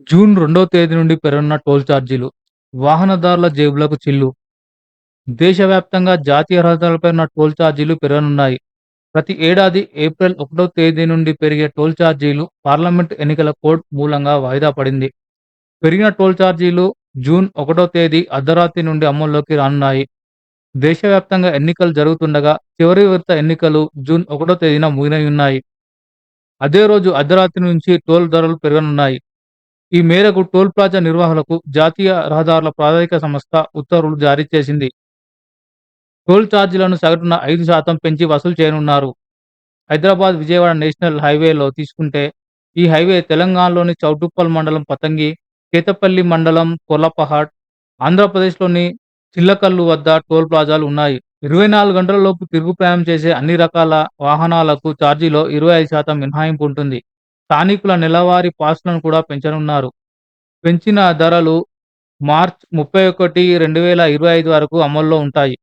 June 2వ తేదీ నుండి పెరగనున్న టోల్ ఛార్జీలు. వాహనదారుల జేబులకు చిల్లు. దేశవ్యాప్తంగా జాతీయ రహదారులపై ఉన్న టోల్ ఛార్జీలు పెరగనున్నాయి. ప్రతి ఏడాది ఏప్రిల్ 1వ తేదీ నుండి పెరిగే టోల్ ఛార్జీలు పార్లమెంట్ ఎన్నికల కోడ్ మూలంగా వాయిదా పడింది. పెరిగిన టోల్ ఛార్జీలు జూన్ 1వ తేదీ అర్ధరాత్రి నుండి అమల్లోకి రానున్నాయి. దేశవ్యాప్తంగా ఎన్నికలు జరుగుతుండగా చివరి విడత ఎన్నికలు జూన్ 1వ తేదీన ముగియనున్నాయి. అదే రోజు అర్ధరాత్రి నుంచి టోల్ ధరలు పెరగనున్నాయి. ఈ మేరకు టోల్ ప్లాజా నిర్వాహకులకు జాతీయ రహదారుల ప్రాధికార సంస్థ ఉత్తర్వులు జారీ చేసింది. టోల్ ఛార్జీలను సగటున 5% పెంచి వసూలు చేయనున్నారు. హైదరాబాద్ విజయవాడ నేషనల్ హైవేలో తీసుకుంటే ఈ హైవే తెలంగాణలోని చౌటుప్పల్ మండలం పతంగి, కేతపల్లి మండలం కొల్లపహాడ్, ఆంధ్రప్రదేశ్లోని చిల్లకల్లు వద్ద టోల్ ప్లాజాలు ఉన్నాయి. 24 గంటలలోపు తిరుగు ప్రయాణం చేసే అన్ని రకాల వాహనాలకు ఛార్జీలో 25% మినహాయింపు ఉంటుంది. స్థానికుల నెలవారీ పాస్‌లను కూడా పెంచనున్నారు. పెంచిన ధరలు మార్చి 31, 2025 వరకు అమల్లో ఉంటాయి.